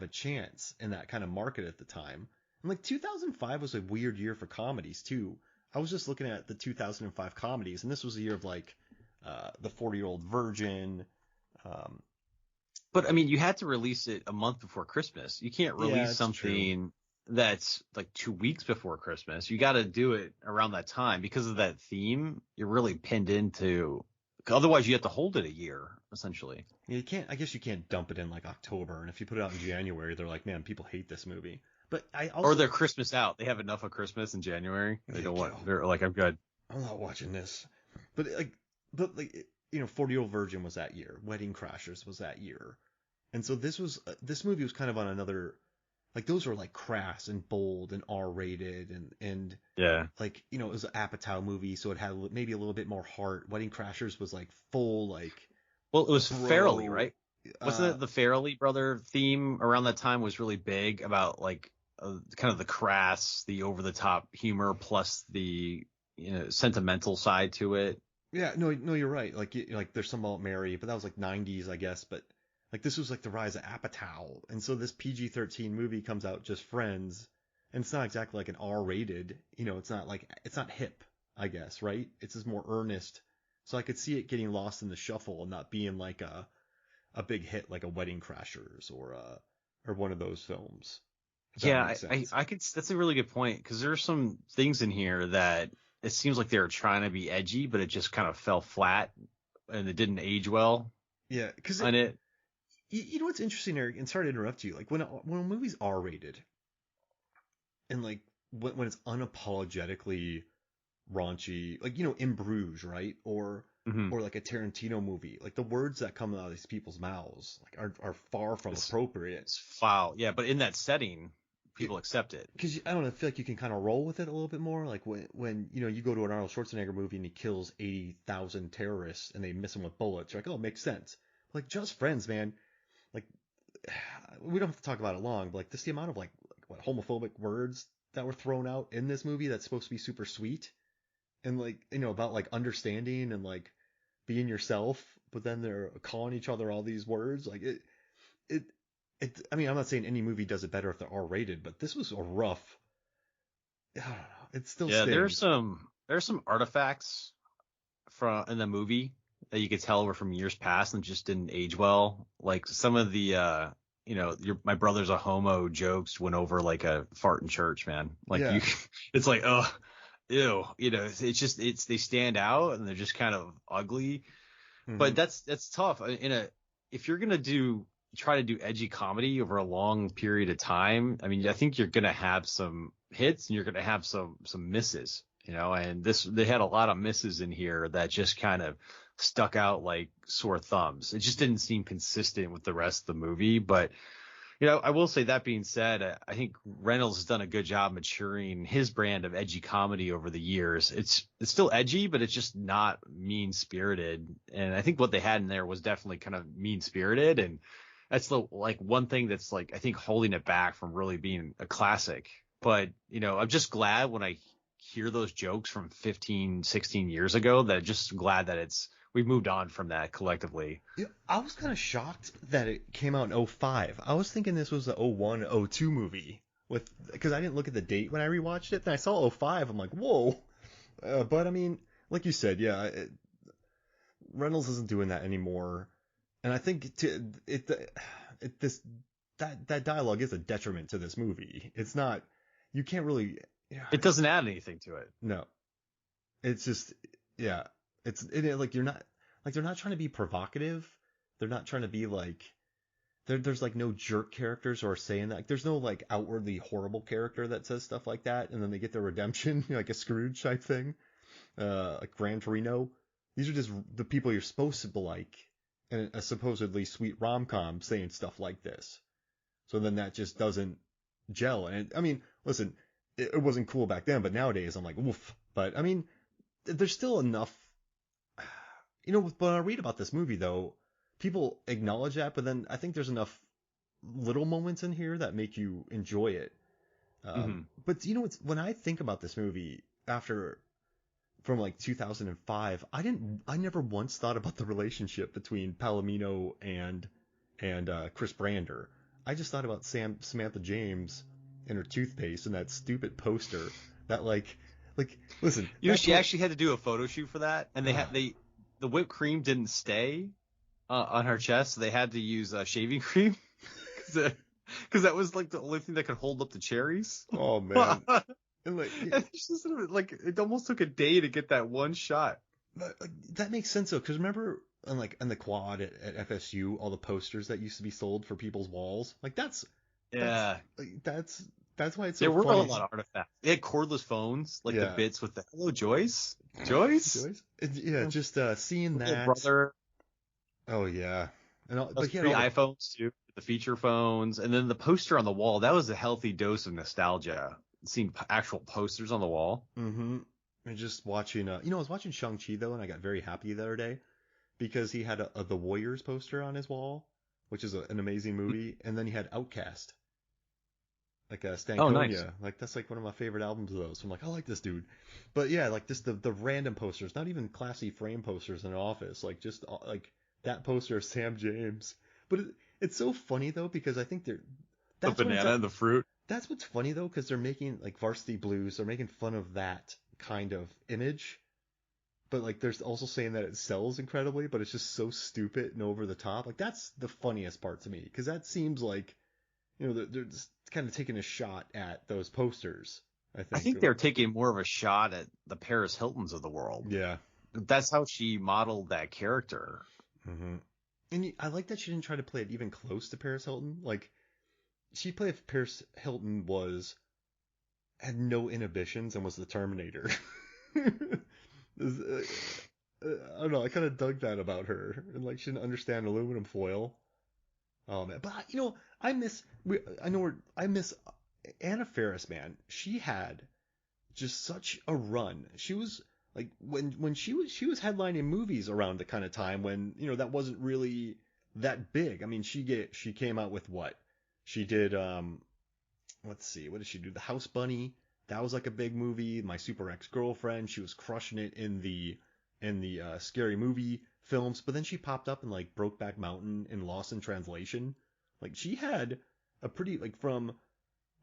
a chance in that kind of market at the time. And like 2005 was a weird year for comedies too. I was just looking at the 2005 comedies, and this was a year of like the 40-Year-Old Virgin. Um, But I mean, you had to release it a month before Christmas. You can't yeah, release it's true. something that's like 2 weeks before Christmas. You got to do it around that time because of that theme. You're really pinned into. Otherwise, you have to hold it a year essentially. Yeah, you can't. I guess you can't dump it in like October, and if you put it out in January, they're like, man, people hate this movie. But I Or also, they're Christmas out. They have enough of Christmas in January. They yeah, don't want. They're like, I'm good. I'm not watching this. But like, you know, 40-Year-Old Virgin was that year. Wedding Crashers was that year. And so this movie was kind of on another, like those were like crass and bold and R-rated and Yeah. like, you know, it was an Apatow movie, so it had maybe a little bit more heart. Wedding Crashers was like full like Well, it was Farrelly, bro. right? Wasn't it the Farrelly brother theme around that time was really big about like kind of the crass, the over the top humor plus the sentimental side to it. Yeah, no, you're right. Like there's some about Mary, but that was like 90s, I guess. But like this was like the rise of Apatow, and so this PG-13 movie comes out, just Friends, and it's not exactly like an R-rated. You know, it's not hip, I guess, right? It's just more earnest. So I could see it getting lost in the shuffle and not being like a big hit like a Wedding Crashers or one of those films. If that Yeah, makes sense. I could. That's a really good point because there's some things in here that it seems like they were trying to be edgy, but it just kind of fell flat and it didn't age well Yeah, because on it. you know what's interesting, Eric, and sorry to interrupt you. Like when a movie's R-rated and like when it's unapologetically raunchy, like you know, In Bruges, right? Hmm. Or like a Tarantino movie, like the words that come out of these people's mouths like are far from appropriate. It's foul. Yeah, but in that setting, people accept it. Because I don't know, I feel like you can kind of roll with it a little bit more. Like when you know you go to an Arnold Schwarzenegger movie and he kills 80,000 terrorists and they miss him with bullets, you're like, oh, it makes sense. Like Just Friends, man. Like we don't have to talk about it long, but like just the amount of like what homophobic words that were thrown out in this movie that's supposed to be super sweet and like you know about like understanding and like being yourself, but then they're calling each other all these words. Like it, I mean, I'm not saying any movie does it better if they're R-rated, but this was a rough. I don't know. It still Yeah, stings. there's some artifacts from in the movie that you could tell were from years past and just didn't age well. Like some of the my brother's a homo jokes went over like a fart in church, man. Like Yeah. you, it's like ew, it's just they stand out and they're just kind of ugly. But Hmm. that's tough if you're gonna try to do edgy comedy over a long period of time. I mean, I think you're gonna have some hits and you're gonna have some misses, and they had a lot of misses in here that just kind of stuck out like sore thumbs. It just didn't seem consistent with the rest of the movie. But I will say that being said, I think Reynolds has done a good job maturing his brand of edgy comedy over the years. It's still edgy, but it's just not mean spirited. And I think what they had in there was definitely kind of mean spirited. And that's the like one thing that's like I think holding it back from really being a classic. But I'm just glad when I hear those jokes from 15, 16 years ago that just glad that we've moved on from that collectively. Yeah, I was kind of shocked that it came out in '05. I was thinking this was a '01, '02 movie because I didn't look at the date when I rewatched it. Then I saw '05. I'm like, whoa. But I mean, like you said, yeah, Reynolds isn't doing that anymore. And I think this that dialogue is a detriment to this movie. It's not. You can't really. Yeah, It doesn't add anything to it. no. It's just. Yeah. Like you're not like they're not trying to be provocative. They're not trying to be like there's like no jerk characters or saying that. Like, there's no like outwardly horrible character that says stuff like that and then they get their redemption, like a Scrooge type thing. Like Gran Torino. These are just the people you're supposed to like in a supposedly sweet rom-com saying stuff like this. So then that just doesn't gel. And I mean, listen, it wasn't cool back then, but nowadays I'm like, woof. But I mean, there's still enough. When I read about this movie, though, people acknowledge that, but then I think there's enough little moments in here that make you enjoy it. Hmm. But when I think about this movie after from like 2005, I never once thought about the relationship between Palomino and Chris Brander. I just thought about Samantha James and her toothpaste and that stupid poster that listen. She actually had to do a photo shoot for that, and the whipped cream didn't stay on her chest, so they had to use shaving cream because that was like the only thing that could hold up the cherries. Oh man. And it's just it almost took a day to get that one shot. That makes sense though, because remember on the quad at FSU, all the posters that used to be sold for people's walls, that's why it's so there were funny. a lot of artifacts. They had cordless phones, the bits with the hello Joyce. Yeah, just seeing that brother. Oh yeah, and but he had iPhones too, the feature phones, and then the poster on the wall. That was a healthy dose of nostalgia. Seeing actual posters on the wall. Mm-hmm. And just watching, I was watching Shang-Chi though, and I got very happy the other day because he had the Warriors poster on his wall, which is an amazing movie, and then he had Outcast, Stankonia. Oh, nice. That's one of my favorite albums of those. So I'm like, I like this dude. But yeah, just the random posters, not even classy frame posters in an office, just that poster of Sam James. But it's so funny though because I think the banana and the fruit. That's what's funny though, because they're making Varsity Blues, they're making fun of that kind of image, but they're also saying that it sells incredibly, but it's just so stupid and over the top. That's the funniest part to me, because that seems they're just kind of taking a shot at those posters. I think they're taking more of a shot at the Paris Hiltons of the world. Yeah, that's how she modeled that character. Mm-hmm. And I like that she didn't try to play it even close to Paris Hilton. She played if Paris Hilton had no inhibitions and was the Terminator. I don't know. I kind of dug that about her, and she didn't understand aluminum foil. Oh man, but I miss Anna Faris, man. She had just such a run. She was when she was headlining movies around the kind of time when that wasn't really that big. I mean, she came out with what? She did, let's see, what did she do? The House Bunny. That was a big movie. My Super Ex-Girlfriend. She was crushing it in the Scary Movie films. But then she popped up in Brokeback Mountain and Lost in Translation. She had a pretty, from,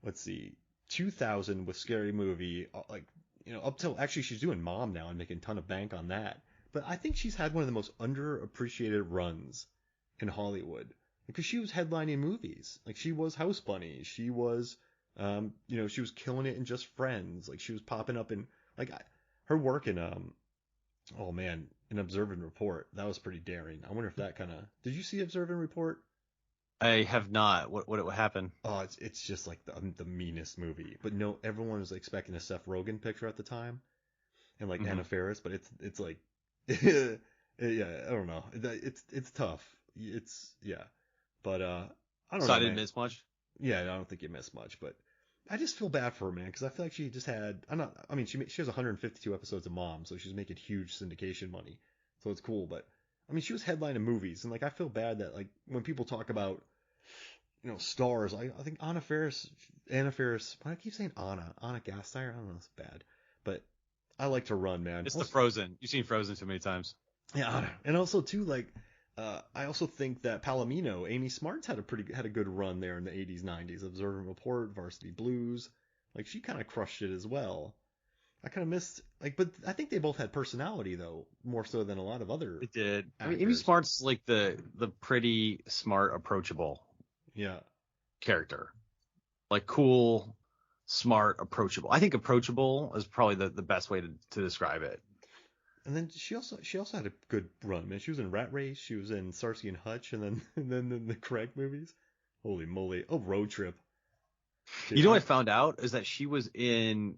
let's see, 2000 with Scary Movie, up till, actually she's doing Mom now and making a ton of bank on that. But I think she's had one of the most underappreciated runs in Hollywood. Because she was headlining movies. She was House Bunny. She was, she was killing it in Just Friends. She was popping up in, her work in, oh man, in Observe and Report. That was pretty daring. I wonder if that kind of, did you see Observe and Report? I have not. What happened? Oh, it's just the meanest movie. But no, everyone was expecting a Seth Rogen picture at the time. And Mm-hmm. Anna Faris, but it's yeah, I don't know. It's tough. Yeah. But I don't know. So I didn't miss much? Yeah, I don't think you missed much, but I just feel bad for her, man, because I feel like she just had. She has 152 episodes of Mom, so she's making huge syndication money, so it's cool. But she was headlining movies, and I feel bad that when people talk about stars, I think Anna Faris. Why do I keep saying Anna Gasteyer? I don't know, it's bad, but I like to run, man. It's the Frozen. You've seen Frozen too many times. Yeah, and also too I also think that Palomino, Amy Smart's had a good run there in the 80s, 90s. Observe and Report, Varsity Blues. She kind of crushed it as well. I kind of missed, but I think they both had personality though, more so than a lot of other. It did. Actors. Amy Smart's the pretty smart, approachable. Yeah. Character. Cool, smart, approachable. I think approachable is probably the best way to describe it. And then she also had a good run, man. She was in Rat Race, she was in Starsky and Hutch, and then in the Craig movies. Holy moly! Oh, Road Trip. Dude, what I found out is that she was in.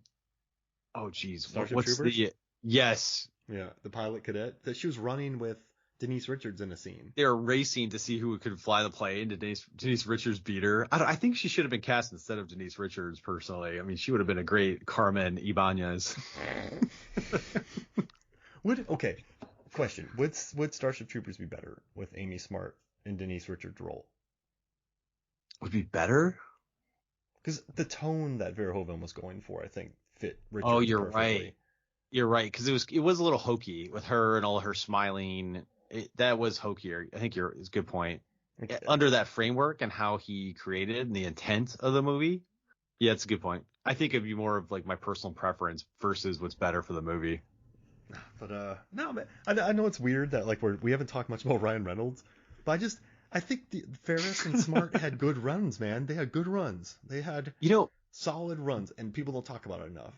Oh, geez, what's Troopers? Yes. Yeah, the pilot cadet. That she was running with Denise Richards in a scene. They were racing to see who could fly the plane. Denise Richards beat her. I think she should have been cast instead of Denise Richards. Personally, she would have been a great Carmen Ibanez. Okay, question. Would Starship Troopers be better with Amy Smart and Denise Richards' role? Would be better? Because the tone that Verhoeven was going for, I think, fit Richards. Oh, you're perfectly. right. You're right, because it was a little hokey with her and all her smiling. That was hokier. I think it's a good point. under that framework and how he created and the intent of the movie. Yeah, it's a good point. I think it'd be more of like my personal preference versus what's better for the movie. But no, man, I know it's weird that like we haven't talked much about Ryan Reynolds, but I think the Faris and Smart had good runs, man. They had good runs. They had solid runs, and people don't talk about it enough.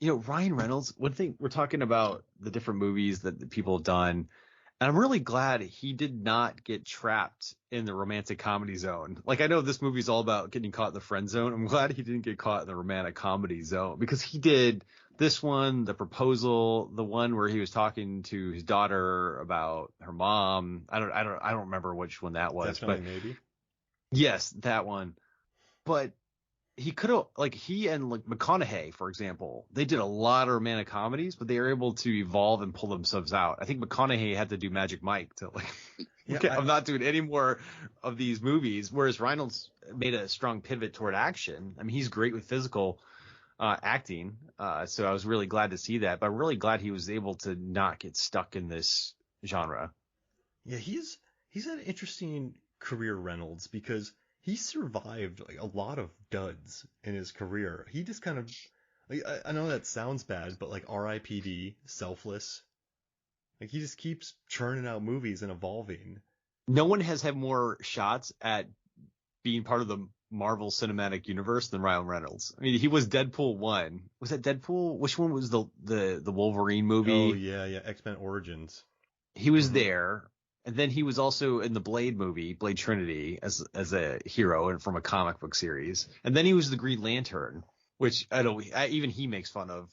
Ryan Reynolds, one thing we're talking about the different movies that people have done, and I'm really glad he did not get trapped in the romantic comedy zone. Like, I know this movie's all about getting caught in the friend zone. I'm glad he didn't get caught in the romantic comedy zone, because he did this one, The Proposal, the one where he was talking to his daughter about her mom. I don't remember which one that was. Definitely, maybe. Yes, that one. But he could have, like, he and like McConaughey, for example, they did a lot of romantic comedies, but they were able to evolve and pull themselves out. I think McConaughey had to do Magic Mike to like, I'm not doing any more of these movies. Whereas Reynolds made a strong pivot toward action. I mean, he's great with physical acting. So I was really glad to see that, but I'm really glad he was able to not get stuck in this genre. Yeah, he's had an interesting career, Reynolds, because he survived like a lot of duds in his career. He just kind of, like, I know that sounds bad, but like R.I.P.D., Selfless, like he just keeps churning out movies and evolving. No one has had more shots at being part of the Marvel Cinematic Universe than Ryan Reynolds. I mean, he was Deadpool 1. Was that Deadpool? Which one was the Wolverine movie? Oh yeah, X-Men Origins. He was there. And then he was also in the Blade movie, Blade Trinity, as a hero and from a comic book series. And then he was the Green Lantern, which even he makes fun of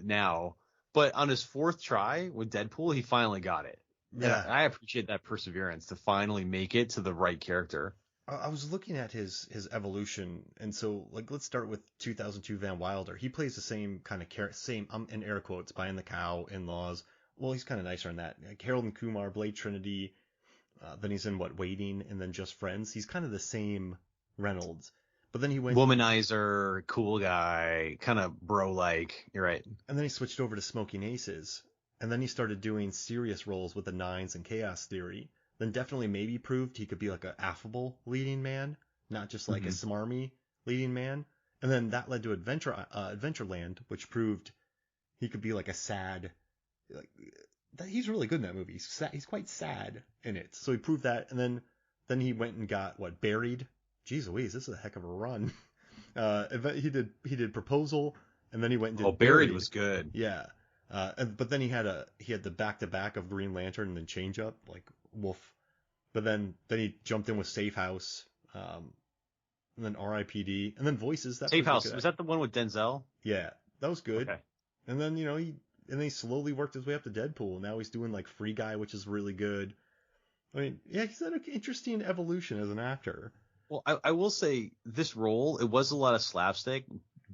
now. But on his fourth try with Deadpool, he finally got it. Yeah, and I appreciate that perseverance to finally make it to the right character. I was looking at his evolution, and so like let's start with 2002 Van Wilder. He plays the same kind of character, same in air quotes, buying the cow, in-laws. Well, he's kind of nicer on that. Like Harold and Kumar, Blade Trinity. Then he's in Waiting, and then Just Friends. He's kind of the same Reynolds. But then he went womanizer, cool guy, kind of bro-like. You're right. And then he switched over to Smoking Aces, and then he started doing serious roles with the Nines and Chaos Theory. Then Definitely Maybe proved he could be like an affable leading man, not just like a smarmy leading man. And then that led to Adventureland, which proved he could be like a sad. Like he's really good in that movie. He's quite sad in it. So he proved that, and then he went and got Buried. Jeez Louise, this is a heck of a run. He did Proposal, and then he went and did Buried was good. Yeah. But then he had the back-to-back of Green Lantern and then Change Up, like Wolf. But then he jumped in with Safe House, and then R.I.P.D. and then Voices. Safe House, was that the one with Denzel? Yeah, that was good. Okay. And then he slowly worked his way up to Deadpool. Now he's doing like Free Guy, which is really good. I mean, yeah, he's had an interesting evolution as an actor. Well, I will say this role, it was a lot of slapstick,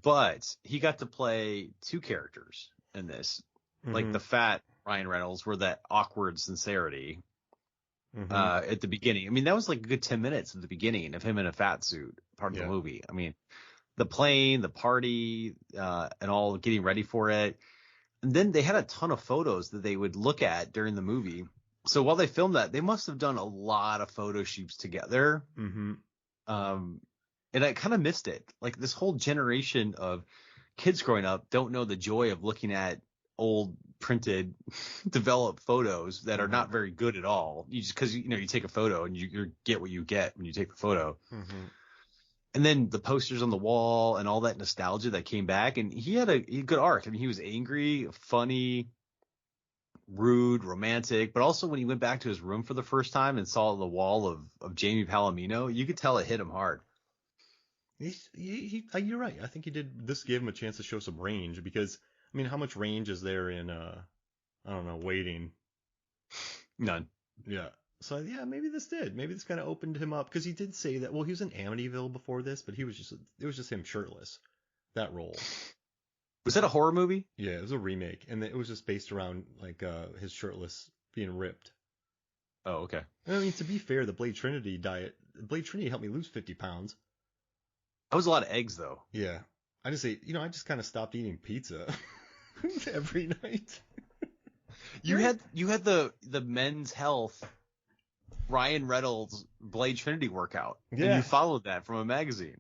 but he got to play two characters in this. Like the fat Ryan Reynolds, where that awkward sincerity at the beginning. I mean, that was like a good 10 minutes at the beginning of him in a fat suit, part of the movie. I mean, the plane, the party, and all getting ready for it. And then they had a ton of photos that they would look at during the movie. So while they filmed that, they must have done a lot of photo shoots together. And I kind of missed it. Like this whole generation of kids growing up don't know the joy of looking at old printed developed photos that are not very good at all. You just, because you take a photo and you get what you get when you take the photo. And then the posters on the wall and all that nostalgia that came back. And he had a good arc. I mean, he was angry, funny, rude, romantic, but also when he went back to his room for the first time and saw the wall of Jamie Palomino, you could tell it hit him hard. You're right. I think he did. This gave him a chance to show some range, because I mean, how much range is there in I don't know, Waiting? None. Yeah. So yeah, maybe this kind of opened him up, because he did say that. Well, he was in Amityville before this, but it was just him shirtless. That role. Was that a horror movie? Yeah, it was a remake, and it was just based around like his shirtless being ripped. Oh, okay. I mean, to be fair, the Blade Trinity helped me lose 50 pounds. That was a lot of eggs, though. Yeah. I just kind of stopped eating pizza every night. You had the Men's Health Ryan Reynolds Blade Trinity workout. Yeah. And you followed that from a magazine.